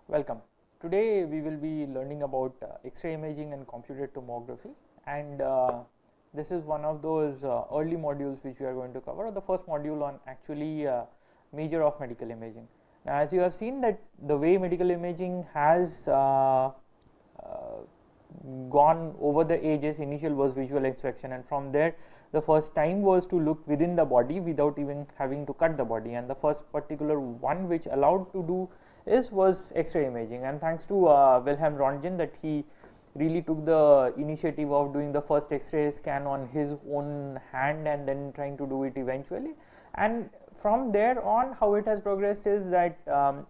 Welcome. Today we will be learning about X-ray imaging and computed tomography, and this is one of those early modules which we are going to cover, or the first module on actually major of medical imaging. Now, as you have seen that the way medical imaging has gone over the ages, initial was visual inspection, and from there the first time was to look within the body without even having to cut the body, and the first particular one which allowed to do was X-ray imaging. And thanks to Wilhelm Röntgen, that he really took the initiative of doing the first X-ray scan on his own hand and then trying to do it eventually. And from there on, how it has progressed is that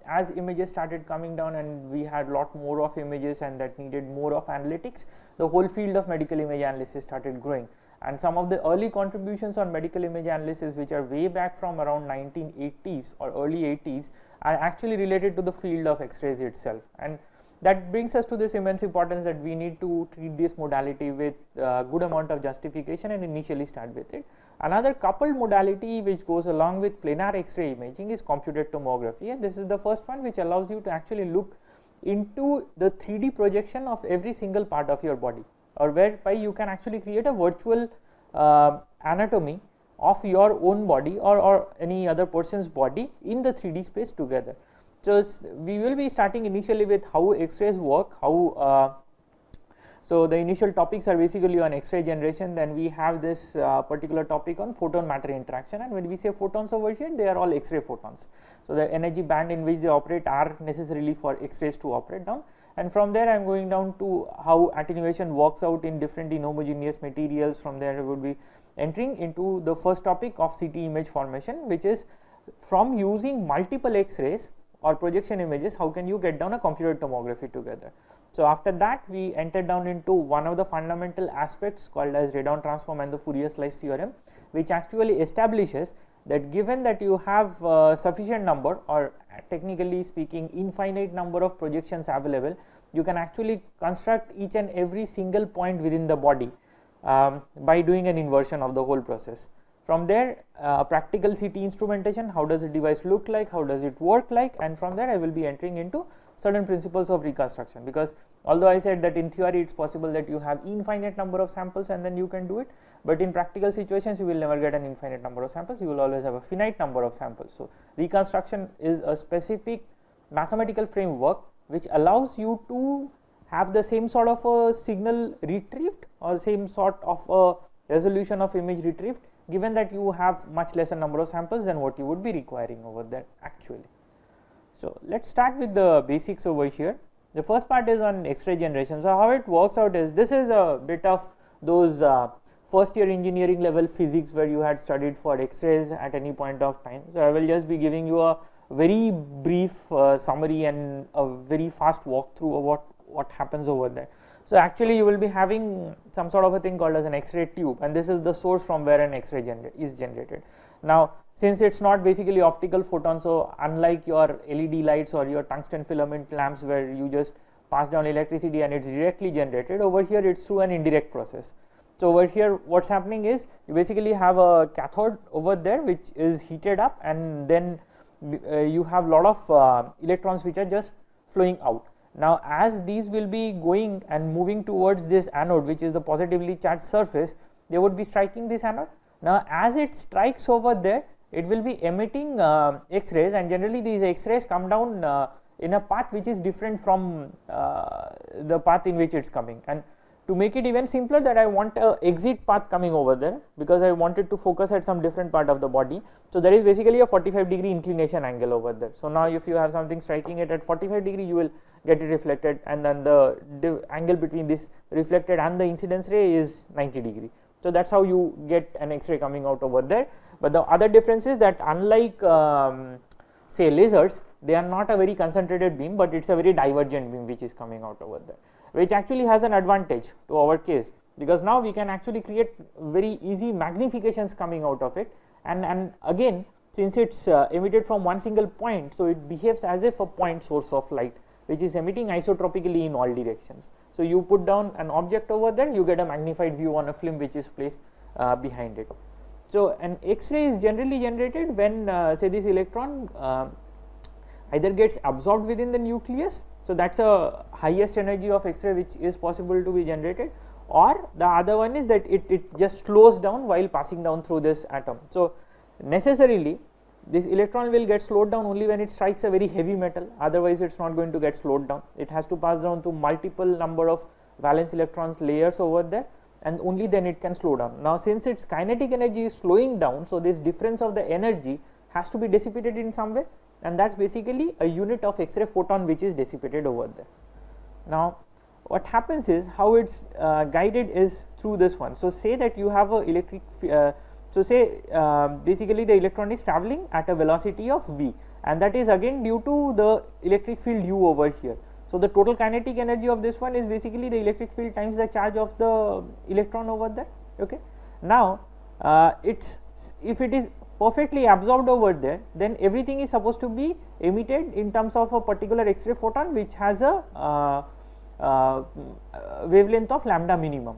as images started coming down and we had lot more of images and that needed more of analytics, the whole field of medical image analysis started growing. And some of the early contributions on medical image analysis, which are way back from around 1980s or early 80s, are actually related to the field of X-rays itself. And that brings us to this immense importance that we need to treat this modality with good amount of justification and initially start with it. Another coupled modality which goes along with planar X-ray imaging is computed tomography, and this is the first one which allows you to actually look into the 3D projection of every single part of your body, or whereby you can actually create a virtual anatomy of your own body or any other person's body in the 3D space together. So we will be starting initially with how X-rays work, so the initial topics are basically on X-ray generation, then we have this particular topic on photon matter interaction, and when we say photons over here, they are all X-ray photons. So the energy band in which they operate are necessarily for X-rays to operate down. And from there I am going down to how attenuation works out in different inhomogeneous materials. From there I would be entering into the first topic of CT image formation, which is from using multiple X-rays or projection images, how can you get down a computed tomography together. So after that we enter down into one of the fundamental aspects called as Redon transform and the Fourier slice theorem, which actually establishes that given that you have sufficient number, or technically speaking infinite number of projections available, you can actually construct each and every single point within the body by doing an inversion of the whole process. From there practical CT instrumentation, how does a device look like, how does it work like, and from there I will be entering into certain principles of reconstruction, because although I said that in theory it is possible that you have infinite number of samples and then you can do it, but in practical situations you will never get an infinite number of samples, you will always have a finite number of samples. So reconstruction is a specific mathematical framework which allows you to have the same sort of a signal retrieved or same sort of a resolution of image retrieved, given that you have much lesser number of samples than what you would be requiring over there actually. So let us start with the basics over here. The first part is on X-ray generation. So how it works out is, this is a bit of those first year engineering level physics where you had studied for X-rays at any point of time. So I will just be giving you a very brief summary and a very fast walkthrough of what happens over there. So actually you will be having some sort of a thing called as an X-ray tube, and this is the source from where an X-ray is generated. Now since it is not basically optical photon, so unlike your LED lights or your tungsten filament lamps where you just pass down electricity and it is directly generated, over here it is through an indirect process. So over here what is happening is, you basically have a cathode over there which is heated up, and then you have lot of electrons which are just flowing out. Now as these will be going and moving towards this anode, which is the positively charged surface, they would be striking this anode. Now as it strikes over there, it will be emitting X-rays, and generally these X-rays come down in a path which is different from the path in which it is coming. And to make it even simpler, that I want a exit path coming over there, because I wanted to focus at some different part of the body. So there is basically a 45-degree inclination angle over there. So now if you have something striking it at 45 degree, you will get it reflected, and then the angle between this reflected and the incidence ray is 90 degree. So that is how you get an X-ray coming out over there. But the other difference is that unlike say lasers, they are not a very concentrated beam, but it is a very divergent beam which is coming out over there, which actually has an advantage to our case, because now we can actually create very easy magnifications coming out of it, and again since it is emitted from one single point, so it behaves as if a point source of light which is emitting isotropically in all directions. So you put down an object over there, you get a magnified view on a film which is placed behind it. So an X-ray is generally generated when say this electron either gets absorbed within the nucleus, so that's a highest energy of X-ray which is possible to be generated, or the other one is that it just slows down while passing down through this atom. So necessarily this electron will get slowed down only when it strikes a very heavy metal, otherwise it is not going to get slowed down. It has to pass down through multiple number of valence electrons layers over there, and only then it can slow down. Now since its kinetic energy is slowing down, so this difference of the energy has to be dissipated in some way, and that is basically a unit of X-ray photon which is dissipated over there. Now what happens is, how it is guided is through this one. So say that you have a electric so say basically the electron is travelling at a velocity of v, and that is again due to the electric field u over here. So the total kinetic energy of this one is basically the electric field times the charge of the electron over there. Okay. Now it's, if it is perfectly absorbed over there, then everything is supposed to be emitted in terms of a particular X-ray photon which has a wavelength of lambda minimum,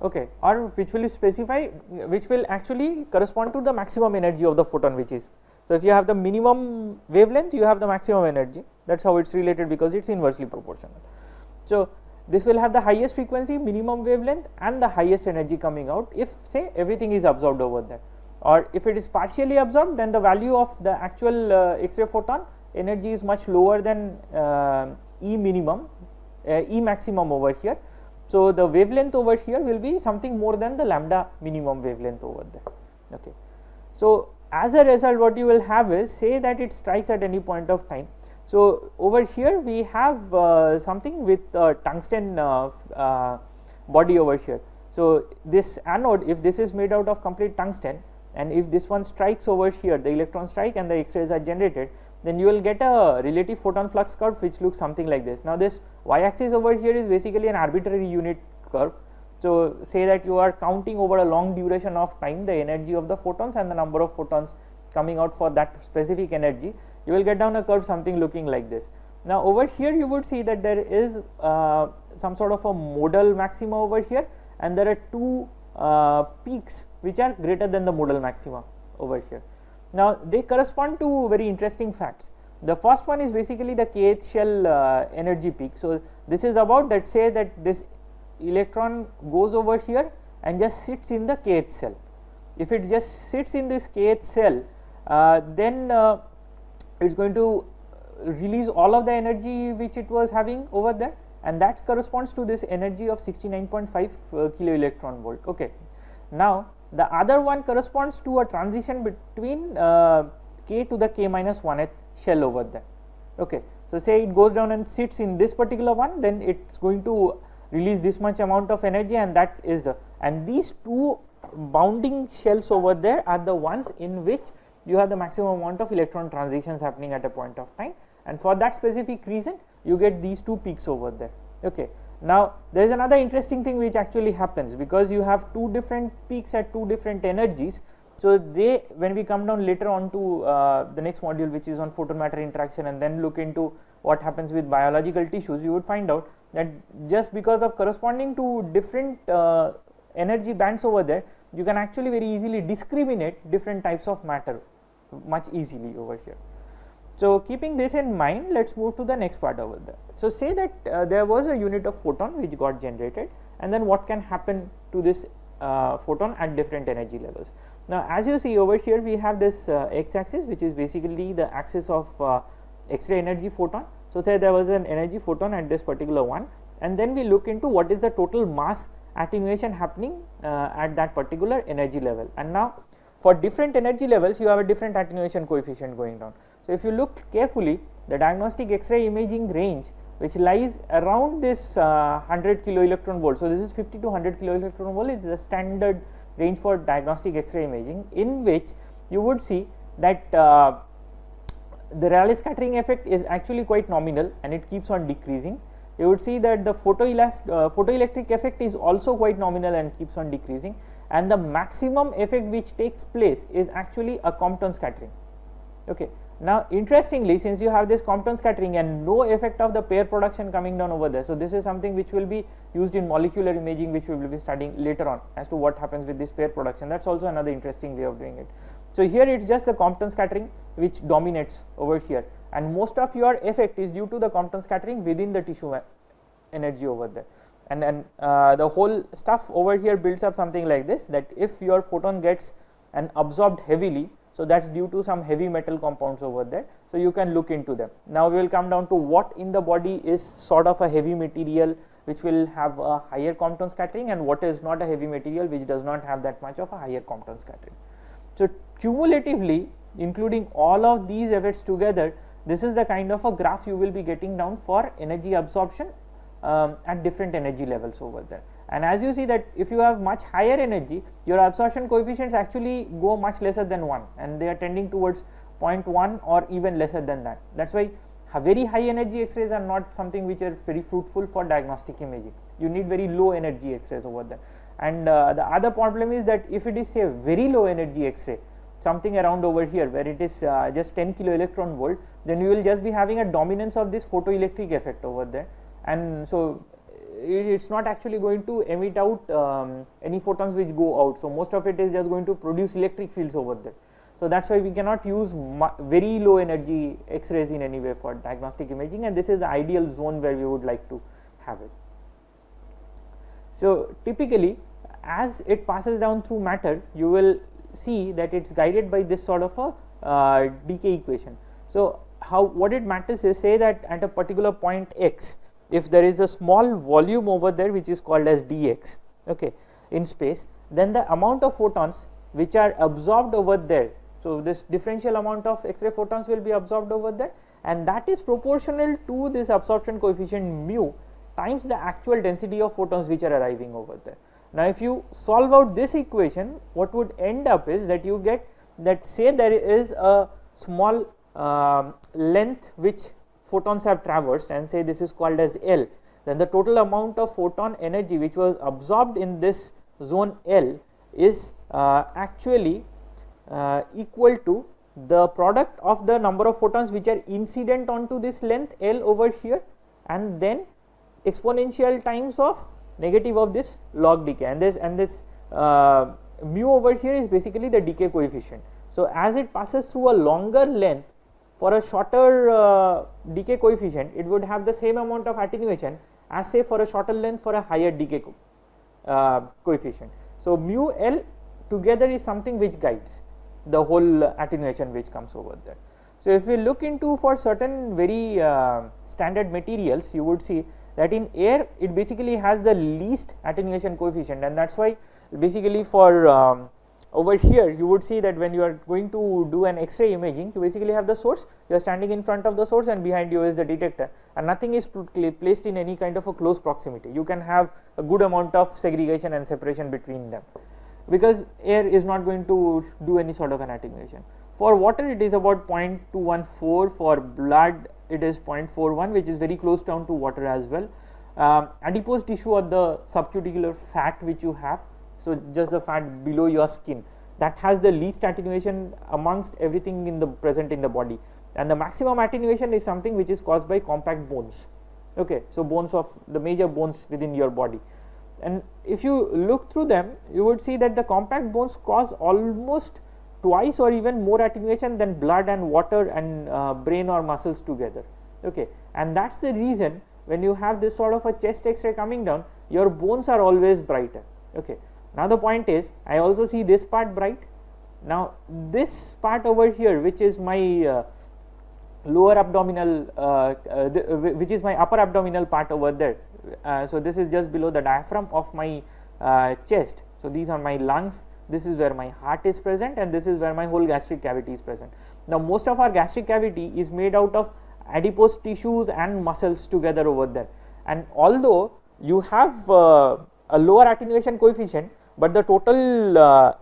okay, or which will specify, which will actually correspond to the maximum energy of the photon which is. So if you have the minimum wavelength, you have the maximum energy, that is how it is related, because it is inversely proportional. So this will have the highest frequency, minimum wavelength, and the highest energy coming out if say everything is absorbed over there, or if it is partially absorbed, then the value of the actual X-ray photon energy is much lower than E minimum, E maximum over here. So the wavelength over here will be something more than the lambda minimum wavelength over there. Okay. So as a result, what you will have is, say that it strikes at any point of time. So over here we have something with tungsten body over here. So this anode, if this is made out of complete tungsten, and if this one strikes over here, the electrons strike and the X-rays are generated, then you will get a relative photon flux curve which looks something like this. Now this y-axis over here is basically an arbitrary unit curve. So say that you are counting over a long duration of time the energy of the photons and the number of photons coming out for that specific energy, you will get down a curve something looking like this. Now over here you would see that there is some sort of a modal maxima over here, and there are two peaks which are greater than the modal maxima over here. Now they correspond to very interesting facts. The first one is basically the kth shell energy peak. So this is about that, say that this electron goes over here and just sits in the kth cell. If it just sits in this kth cell, then it is going to release all of the energy which it was having over there, and that corresponds to this energy of 69.5 kilo electron volt. Okay. Now the other one corresponds to a transition between k to the k minus 1th shell over there. Okay. So say it goes down and sits in this particular one, then it is going to release this much amount of energy, and that is the, and these two bounding shells over there are the ones in which you have the maximum amount of electron transitions happening at a point of time, and for that specific reason you get these two peaks over there. Okay. Now there is another interesting thing which actually happens, because you have two different peaks at two different energies. So they, when we come down later on to the next module which is on photon matter interaction, and then look into what happens with biological tissues, you would find out that just because of corresponding to different energy bands over there, you can actually very easily discriminate different types of matter much easily over here. So keeping this in mind, let us move to the next part over there. So say that there was a unit of photon which got generated, and then what can happen to this photon at different energy levels. Now as you see over here, we have this x axis which is basically the axis of X-ray energy photon. So say there was an energy photon at this particular one, and then we look into what is the total mass attenuation happening at that particular energy level. And now for different energy levels you have a different attenuation coefficient going down. So if you look carefully, the diagnostic X-ray imaging range which lies around this 100 kilo electron volt, so this is 50 to 100 kilo electron volt, is the standard range for diagnostic X-ray imaging, in which you would see that the Rayleigh scattering effect is actually quite nominal and it keeps on decreasing. You would see that the photoelectric effect is also quite nominal and keeps on decreasing, and the maximum effect which takes place is actually a Compton scattering. Okay. Now interestingly, since you have this Compton scattering and no effect of the pair production coming down over there, so this is something which will be used in molecular imaging, which we will be studying later on as to what happens with this pair production. That is also another interesting way of doing it. So here it is just the Compton scattering which dominates over here, and most of your effect is due to the Compton scattering within the tissue energy over there. And then the whole stuff over here builds up something like this, that if your photon gets and absorbed heavily, so that's due to some heavy metal compounds over there. So you can look into them. Now we will come down to what in the body is sort of a heavy material which will have a higher Compton scattering, and what is not a heavy material which does not have that much of a higher Compton scattering. So cumulatively, including all of these effects together, this is the kind of a graph you will be getting down for energy absorption at different energy levels over there. And as you see that if you have much higher energy, your absorption coefficients actually go much lesser than 1, and they are tending towards 0.1 or even lesser than that. That is why very high energy X-rays are not something which are very fruitful for diagnostic imaging. You need very low energy X-rays over there. And the other problem is that if it is say very low energy X-ray, something around over here where it is just 10 kilo electron volt, then you will just be having a dominance of this photoelectric effect over there, and so it is not actually going to emit out any photons which go out. So most of it is just going to produce electric fields over there. So that's why we cannot use very low energy X-rays in any way for diagnostic imaging, and this is the ideal zone where we would like to have it. So typically, as it passes down through matter, you will see that it's guided by this sort of a decay equation. So what it matters is, say that at a particular point x, if there is a small volume over there which is called as dx, okay, in space, then the amount of photons which are absorbed over there, so this differential amount of X-ray photons will be absorbed over there, and that is proportional to this absorption coefficient mu times the actual density of photons which are arriving over there. Now if you solve out this equation, what would end up is that you get that, say there is a small length which photons have traversed, and say this is called as L, then the total amount of photon energy which was absorbed in this zone L is actually equal to the product of the number of photons which are incident onto this length L over here, and then exponential times of negative of this log decay, and this mu over here is basically the decay coefficient. So as it passes through a longer length, for a shorter decay coefficient, it would have the same amount of attenuation as, say, for a shorter length for a higher decay coefficient. So mu L together is something which guides the whole attenuation which comes over there. So if we look into for certain very standard materials, you would see that in air it basically has the least attenuation coefficient, and that's why basically for over here you would see that when you are going to do an X-ray imaging, you basically have the source, you are standing in front of the source, and behind you is the detector, and nothing is placed in any kind of a close proximity. You can have a good amount of segregation and separation between them, because air is not going to do any sort of an attenuation. For water it is about 0.214, for blood it is 0.41, which is very close down to water as well. Adipose tissue or the subcuticular fat which you have, so just the fat below your skin, that has the least attenuation amongst everything in the present in the body, and the maximum attenuation is something which is caused by compact bones. Okay, so bones of the major bones within your body, and if you look through them, you would see that the compact bones cause almost twice or even more attenuation than blood and water and brain or muscles together. Okay, and that's the reason when you have this sort of a chest X-ray coming down, your bones are always brighter. Okay, now the point is, I also see this part bright. Now this part over here, which is my lower abdominal, which is my upper abdominal part over there, so this is just below the diaphragm of my chest. So these are my lungs, this is where my heart is present, and this is where my whole gastric cavity is present. Now most of our gastric cavity is made out of adipose tissues and muscles together over there, and although you have a lower attenuation coefficient, but the total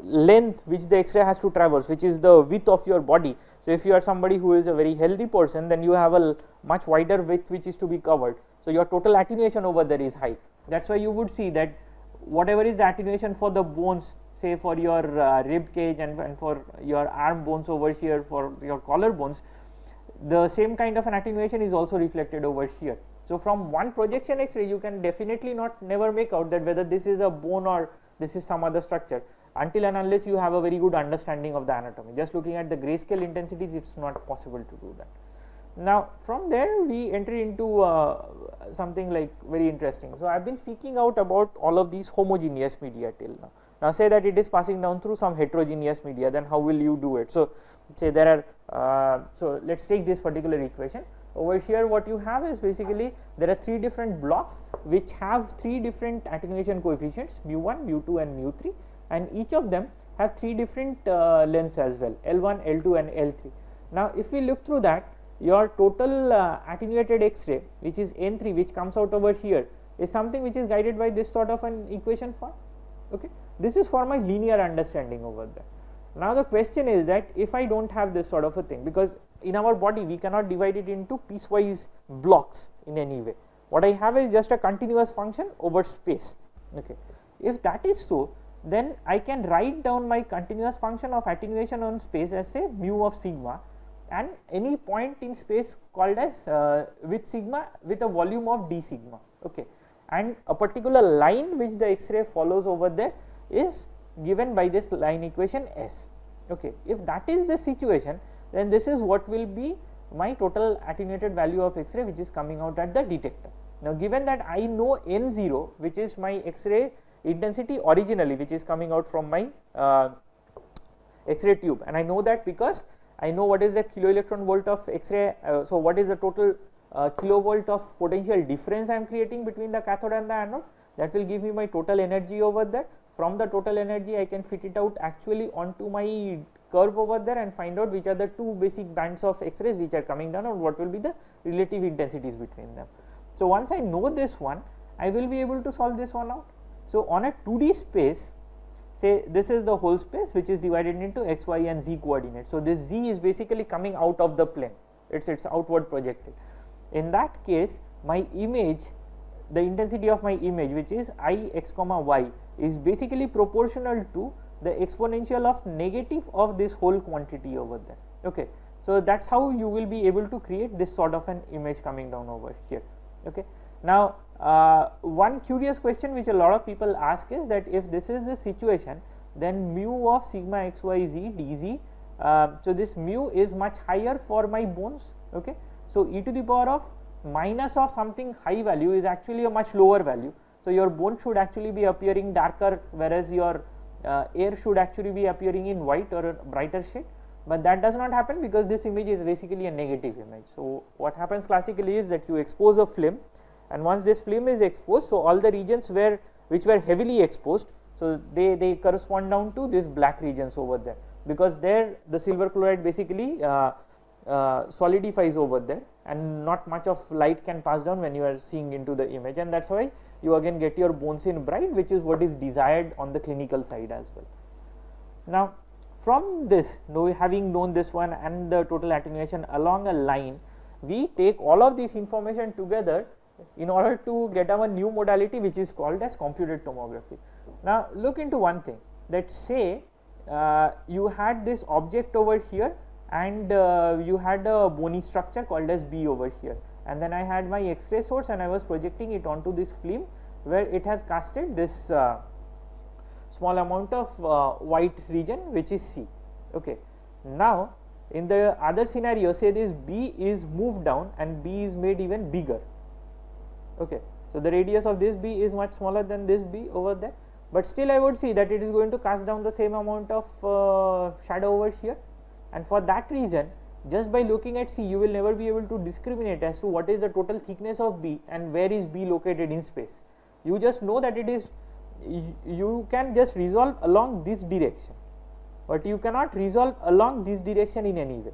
length which the X-ray has to traverse, which is the width of your body, so if you are somebody who is a very healthy person, then you have a much wider width which is to be covered, so your total attenuation over there is high. That's why you would see that whatever is the attenuation for the bones, say for your rib cage and for your arm bones over here, for your collar bones, the same kind of an attenuation is also reflected over here. So from one projection X-ray you can definitely never make out that whether this is a bone or this is some other structure. until and unless you have a very good understanding of the anatomy. Just looking at the grayscale intensities, it's not possible to do that. Now from there we enter into something like very interesting. So I have been speaking out about all of these homogeneous media till now. Now say that it is passing down through some heterogeneous media, then how will you do it? So say there are so let us take this particular equation. Over here what you have is basically there are 3 different blocks which have 3 different attenuation coefficients, mu1, mu2 and mu3, and each of them have 3 different lengths as well, L1, L2 and L3. Now if we look through that, your total attenuated X-ray, which is N3, which comes out over here, is something which is guided by this sort of an equation form. Okay, this is for my linear understanding over there. Now the question is that if I don't have this sort of a thing, because in our body we cannot divide it into piecewise blocks in any way. What I have is just a continuous function over space. Okay, if that is so, then I can write down my continuous function of attenuation on space as say mu of sigma, and any point in space called as with sigma with a volume of d sigma. Okay, and a particular line which the X-ray follows over there is given by this line equation S. Okay, if that is the situation, then this is what will be my total attenuated value of X-ray which is coming out at the detector. Now given that I know N0, which is my X-ray intensity originally, which is coming out from my X-ray tube, and I know that because I know what is the kilo electron volt of X-ray. So what is the total kilovolt of potential difference I am creating between the cathode and the anode, that will give me my total energy over there. From the total energy I can fit it out actually onto my curve over there and find out which are the 2 basic bands of X-rays which are coming down and what will be the relative intensities between them. So once I know this one, I will be able to solve this one out. So on a 2D space, say this is the whole space which is divided into x, y and z coordinates. So this z is basically coming out of the plane, it's outward projected. In that case, my image, the intensity of my image, which is I x comma y, is basically proportional to the exponential of negative of this whole quantity over there. Okay, so that's how you will be able to create this sort of an image coming down over here. Okay, now one curious question which a lot of people ask is that if this is the situation, then mu of sigma xyz dz, so this mu is much higher for my bones. Okay, so e to the power of minus of something high value is actually a much lower value. So your bone should actually be appearing darker, whereas your air should actually be appearing in white or a brighter shade, but that does not happen because this image is basically a negative image. So what happens classically is that you expose a film, and once this film is exposed, so all the regions which were heavily exposed, so they correspond down to these black regions over there, because there the silver chloride basically solidifies over there and not much of light can pass down when you are seeing into the image, and that's why you again get your bones in bright, which is what is desired on the clinical side as well. Now from this, having known this one and the total attenuation along a line, we take all of this information together in order to get our new modality which is called as computed tomography. Now look into one thing, that say you had this object over here and you had a bony structure called as B over here, and then I had my X-ray source and I was projecting it onto this film where it has casted this small amount of white region which is C. Okay, now in the other scenario, say this B is moved down and B is made even bigger. Okay, so the radius of this B is much smaller than this B over there, but still I would see that it is going to cast down the same amount of shadow over here, and for that reason, just by looking at C, you will never be able to discriminate as to what is the total thickness of B and where is B located in space. You just know that it is, you can just resolve along this direction, but you cannot resolve along this direction in any way.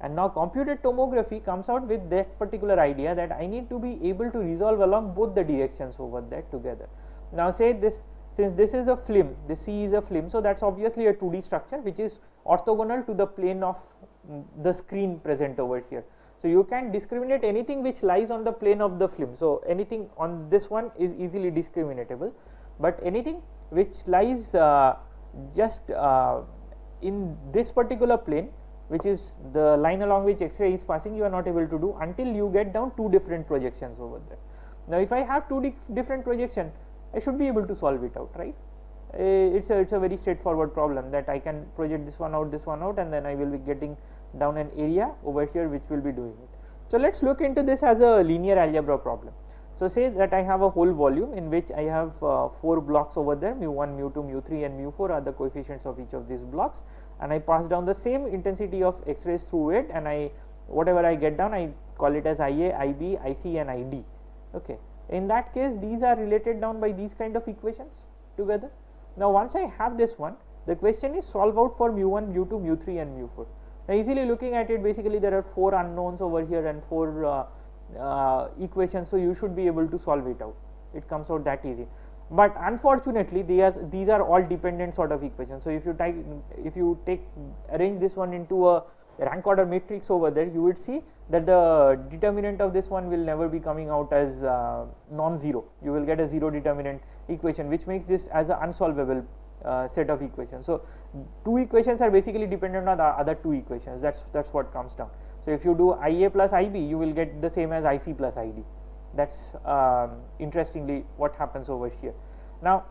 And now computed tomography comes out with that particular idea that I need to be able to resolve along both the directions over there together. Now say this, since this is a film, the C is a film, so that's obviously a 2D structure which is orthogonal to the plane of the screen present over here. So you can discriminate anything which lies on the plane of the film. So anything on this one is easily discriminatable, but anything which lies just in this particular plane, which is the line along which X-ray is passing, you are not able to do until you get down 2 different projections over there. Now if I have 2 different projections, I should be able to solve it out, right? it's a very straightforward problem, that I can project this one out, and then I will be getting down an area over here which will be doing it. So let's look into this as a linear algebra problem. So say that I have a whole volume in which I have 4 blocks over there, mu1, mu2, mu3 and mu4 are the coefficients of each of these blocks, and I pass down the same intensity of X-rays through it, and whatever I get down, I call it as IA, IB, IC and ID. Okay. In that case, these are related down by these kind of equations together. Now once I have this one, the question is solve out for mu1, mu2, mu3 and mu4. Now easily looking at it, basically there are 4 unknowns over here and 4 equations, so you should be able to solve it out. It comes out that easy. But unfortunately, these are all dependent sort of equations. So if you arrange this one into a rank order matrix over there, you would see that the determinant of this one will never be coming out as non-zero. You will get a zero determinant equation, which makes this as an unsolvable set of equations. So 2 equations are basically dependent on the other 2 equations. That's what comes down. So if you do IA plus IB, you will get the same as IC plus ID. That's interestingly what happens over here. Now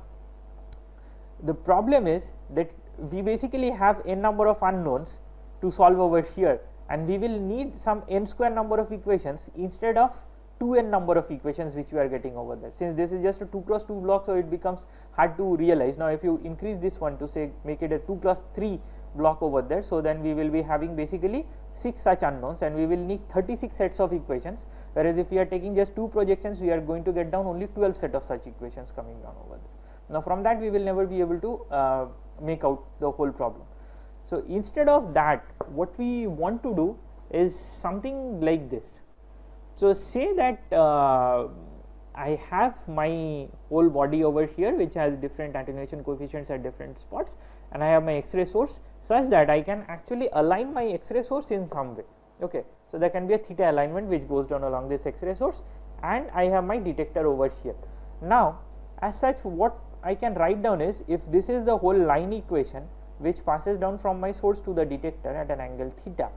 the problem is that we basically have n number of unknowns to solve over here, and we will need some n square number of equations instead of 2n number of equations which we are getting over there. Since this is just a 2 cross 2 block, so it becomes hard to realize. Now if you increase this one to say make it a 2 cross 3 block over there, so then we will be having basically 6 such unknowns, and we will need 36 sets of equations, whereas if we are taking just 2 projections, we are going to get down only 12 set of such equations coming down over there. Now from that we will never be able to make out the whole problem. So instead of that, what we want to do is something like this. So say that I have my whole body over here which has different attenuation coefficients at different spots, and I have my X-ray source such that I can actually align my X-ray source in some way. Okay. So there can be a theta alignment which goes down along this X-ray source, and I have my detector over here. Now as such, what I can write down is, if this is the whole line equation which passes down from my source to the detector at an angle theta,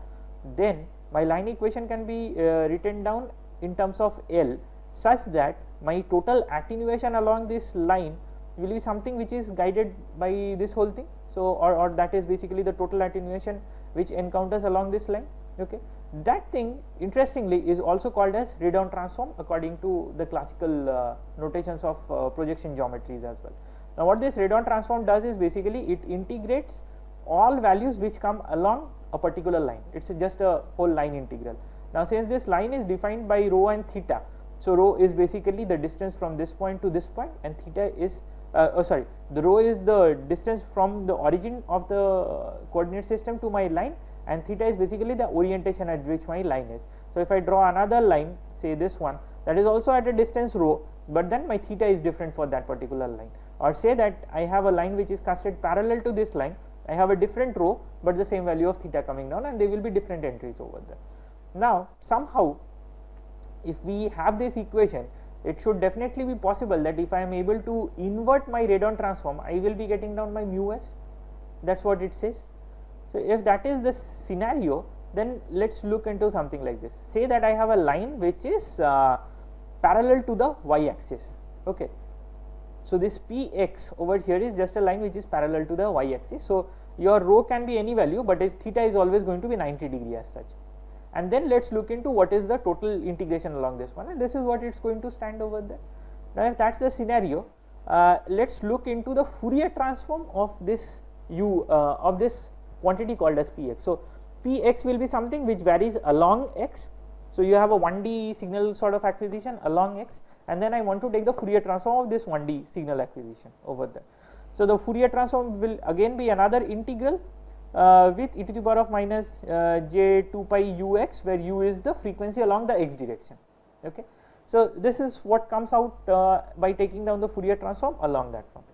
then my line equation can be written down in terms of L such that my total attenuation along this line will be something which is guided by this whole thing. So or that is basically the total attenuation which encounters along this line. Okay. That thing interestingly is also called as radon transform according to the classical notations of projection geometries as well. Now what this radon transform does is basically it integrates all values which come along a particular line. It's just a whole line integral. Now since this line is defined by rho and theta, so rho is basically the distance from this point to this point, and theta is the rho is the distance from the origin of the coordinate system to my line, and theta is basically the orientation at which my line is. So if I draw another line, say this one, that is also at a distance rho, but then my theta is different for that particular line. Or say that I have a line which is casted parallel to this line, I have a different rho but the same value of theta coming down, and there will be different entries over there. Now somehow if we have this equation, it should definitely be possible that if I am able to invert my radon transform, I will be getting down my mu s. That's what it says. So if that is the scenario, then let's look into something like this. Say that I have a line which is parallel to the y axis. Okay. So this px over here is just a line which is parallel to the y axis. So your rho can be any value, but theta is always going to be 90 degree as such. And then let's look into what is the total integration along this one, and this is what it's going to stand over there. Now if that's the scenario, let's look into the Fourier transform of this of this quantity called as px. So px will be something which varies along x. So you have a 1D signal sort of acquisition along x, and then I want to take the Fourier transform of this 1D signal acquisition over there. So the Fourier transform will again be another integral with e to the power of minus j 2 pi ux, where u is the frequency along the x direction. Okay. So this is what comes out by taking down the Fourier transform along that one.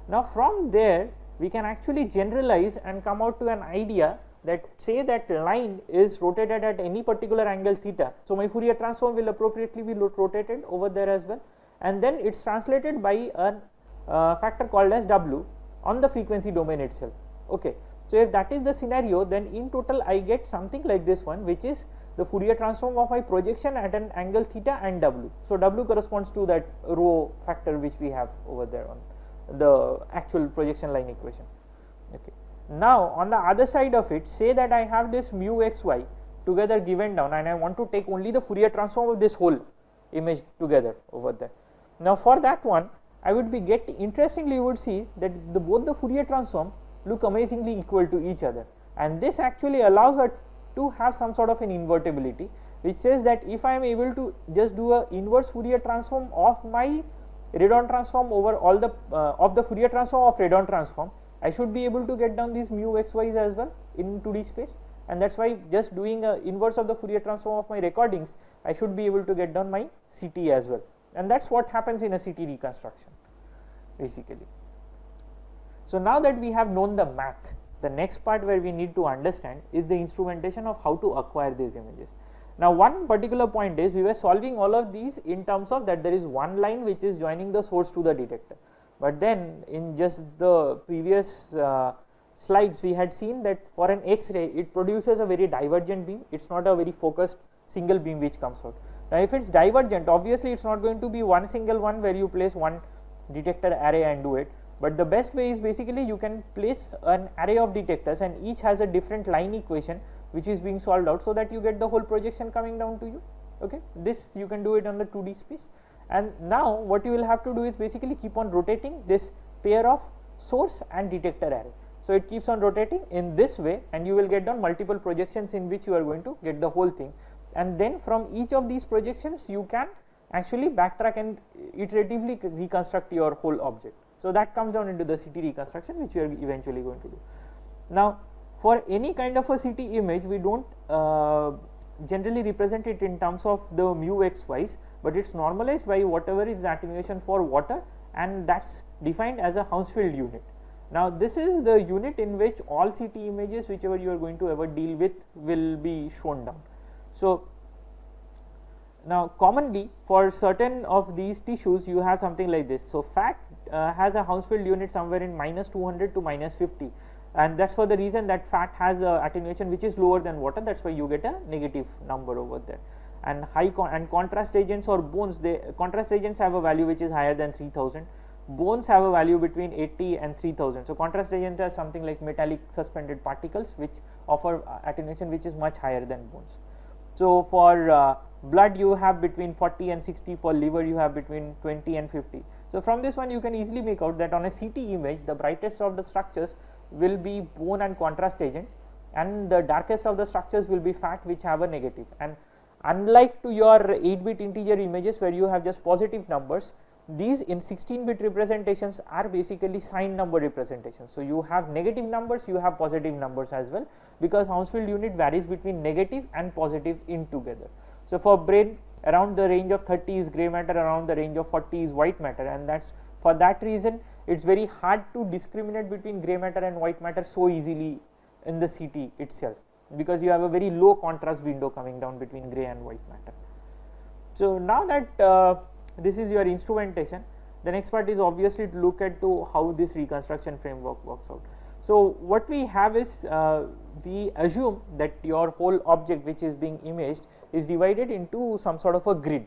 Now from there we can actually generalize and come out to an idea that say that line is rotated at any particular angle theta. So my Fourier transform will appropriately be rotated over there as well, and then it's translated by a factor called as w on the frequency domain itself. Okay. So if that is the scenario, then in total I get something like this one, which is the Fourier transform of my projection at an angle theta and w. So w corresponds to that rho factor which we have over there the actual projection line equation. Okay. Now on the other side of it, say that I have this mu xy together given down, and I want to take only the Fourier transform of this whole image together over there. Now for that one, I would be interestingly, you would see that both the Fourier transform look amazingly equal to each other, and this actually allows us to have some sort of an invertibility, which says that if I am able to just do a inverse Fourier transform of my Redon transform over all the of the Fourier transform of Redon transform, I should be able to get down these mu xy's as well in 2D space, and that is why just doing a inverse of the Fourier transform of my recordings, I should be able to get down my CT as well, and that is what happens in a CT reconstruction basically. So now that we have known the math, the next part where we need to understand is the instrumentation of how to acquire these images. Now one particular point is, we were solving all of these in terms of that there is one line which is joining the source to the detector, but then in just the previous slides we had seen that for an X-ray it produces a very divergent beam, it is not a very focused single beam which comes out. Now if it is divergent, obviously it is not going to be one single one where you place one detector array and do it, but the best way is basically you can place an array of detectors and each has a different line equation which is being solved out, so that you get the whole projection coming down to you. Okay, this you can do it on the 2D space, and now what you will have to do is basically keep on rotating this pair of source and detector array. So it keeps on rotating in this way, and you will get down multiple projections in which you are going to get the whole thing, and then from each of these projections you can actually backtrack and iteratively reconstruct your whole object. So that comes down into the CT reconstruction, which we are eventually going to do. Now for any kind of a CT image, we do not generally represent it in terms of the mu xy's, but it is normalized by whatever is the attenuation for water, and that is defined as a Hounsfield unit. Now this is the unit in which all CT images whichever you are going to ever deal with will be shown down. So now commonly for certain of these tissues you have something like this. So fat has a Hounsfield unit somewhere in -200 to -50, and that is for the reason that fat has a attenuation which is lower than water, that is why you get a negative number over there. And and contrast agents or bones, contrast agents have a value which is higher than 3000, bones have a value between 80 and 3000. So contrast agent has something like metallic suspended particles which offer attenuation which is much higher than bones. So for blood you have between 40 and 60, for liver you have between 20 and 50. So from this one you can easily make out that on a CT image the brightest of the structures will be bone and contrast agent, and the darkest of the structures will be fat which have a negative. And unlike to your 8-bit integer images where you have just positive numbers, these in 16-bit representations are basically signed number representations. So you have negative numbers, you have positive numbers as well, because Hounsfield unit varies between negative and positive in together. So for brain, around the range of 30 is grey matter, around the range of 40 is white matter, and that's for that reason it is very hard to discriminate between grey matter and white matter so easily in the CT itself, because you have a very low contrast window coming down between grey and white matter. So now that this is your instrumentation, the next part is obviously to look at to how this reconstruction framework works out. So what we have is we assume that your whole object which is being imaged is divided into some sort of a grid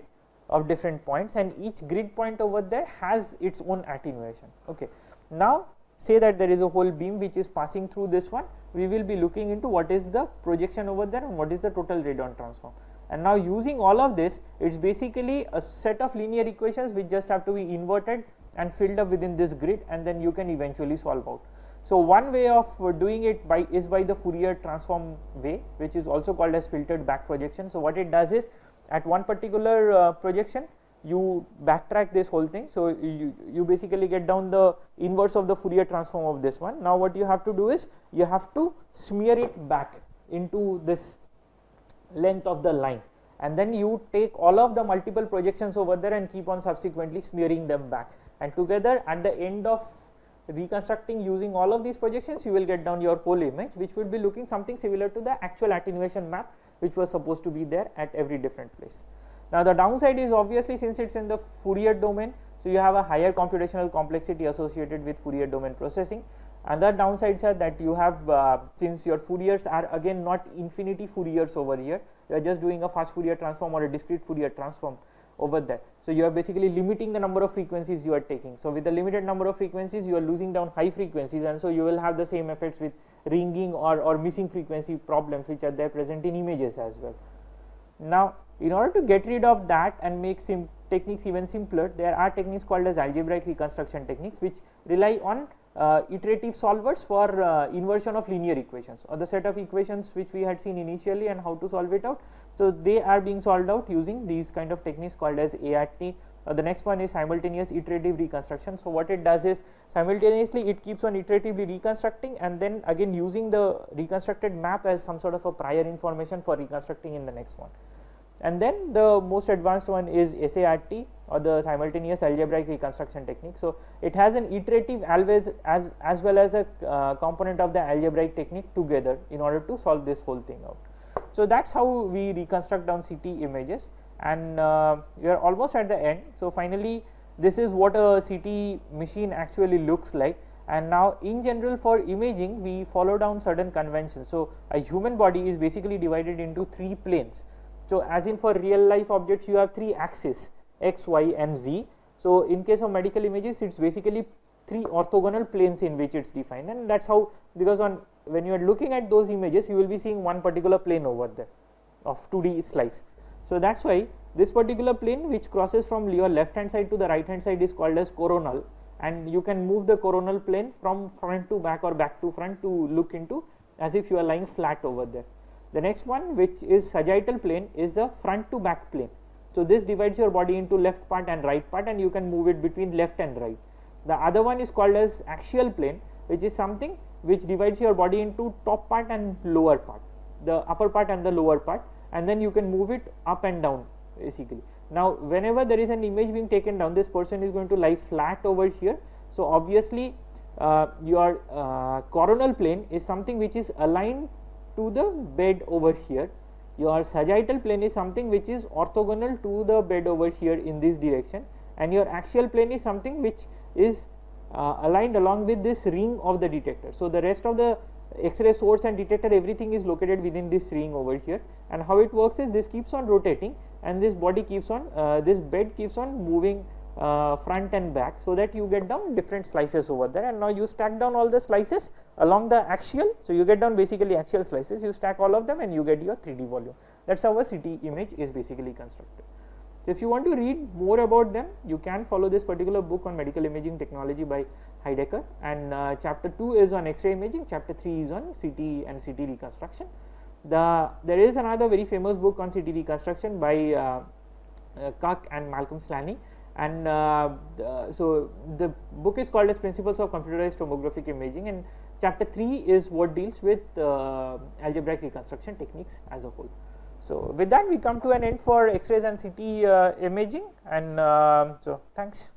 of different points, and each grid point over there has its own attenuation. Okay. Now say that there is a whole beam which is passing through this one, we will be looking into what is the projection over there and what is the total Redon transform. And now using all of this, it is basically a set of linear equations which just have to be inverted and filled up within this grid, and then you can eventually solve out. So one way of doing it is by the Fourier transform way, which is also called as filtered back projection. So what it does is, at one particular projection you backtrack this whole thing, so you basically get down the inverse of the Fourier transform of this one. Now what you have to do is you have to smear it back into this length of the line, and then you take all of the multiple projections over there and keep on subsequently smearing them back, and together at the end of reconstructing using all of these projections you will get down your whole image, which will be looking something similar to the actual attenuation map which was supposed to be there at every different place. Now the downside is obviously, since it is in the Fourier domain, so you have a higher computational complexity associated with Fourier domain processing. Other downsides are that you have since your Fouriers are again not infinity Fouriers over here, you are just doing a fast Fourier transform or a discrete Fourier transform. over there. So you are basically limiting the number of frequencies you are taking. So with the limited number of frequencies, you are losing down high frequencies, and so you will have the same effects with ringing or missing frequency problems which are there present in images as well. Now in order to get rid of that and make techniques even simpler, there are techniques called as algebraic reconstruction techniques, which rely on iterative solvers for inversion of linear equations, or the set of equations which we had seen initially and how to solve it out. So they are being solved out using these kind of techniques called as ART. The next one is simultaneous iterative reconstruction. So what it does is, simultaneously it keeps on iteratively reconstructing, and then again using the reconstructed map as some sort of a prior information for reconstructing in the next one. And then the most advanced one is SART, or the simultaneous algebraic reconstruction technique. So it has an iterative always as well as a component of the algebraic technique together in order to solve this whole thing out. So that's how we reconstruct down CT images, and we are almost at the end. So finally, this is what a CT machine actually looks like. And now in general for imaging, we follow down certain conventions. So a human body is basically divided into 3 planes. So as in for real life objects, you have 3 axes, X, Y and Z. So in case of medical images, it's basically 3 orthogonal planes in which it's defined, and that's how, because when you are looking at those images, you will be seeing one particular plane over there of 2D slice. So that's why this particular plane which crosses from your left hand side to the right hand side is called as coronal, and you can move the coronal plane from front to back or back to front to look into as if you are lying flat over there. The next one, which is sagittal plane, is the front to back plane. So this divides your body into left part and right part, and you can move it between left and right. The other one is called as axial plane, which is something which divides your body into top part and lower part, the upper part and the lower part, and then you can move it up and down basically. Now whenever there is an image being taken down, this person is going to lie flat over here. So obviously your coronal plane is something which is aligned to the bed over here. Your sagittal plane is something which is orthogonal to the bed over here in this direction, and your axial plane is something which is aligned along with this ring of the detector. So the rest of the X-ray source and detector, everything is located within this ring over here. And how it works is, this keeps on rotating, and this body keeps on this bed keeps on moving front and back, so that you get down different slices over there. And now you stack down all the slices along the axial, so you get down basically axial slices, you stack all of them and you get your 3D volume. That's how a CT image is basically constructed. So if you want to read more about them, you can follow this particular book on medical imaging technology by Heidecker, and chapter 2 is on X-ray imaging, chapter 3 is on CT and CT reconstruction. There is another very famous book on CT reconstruction by Cuck and Malcolm Slaney, and so the book is called as Principles of Computerized Tomographic Imaging, and chapter 3 is what deals with algebraic reconstruction techniques as a whole. So with that, we come to an end for X-rays and CT imaging, and so thanks.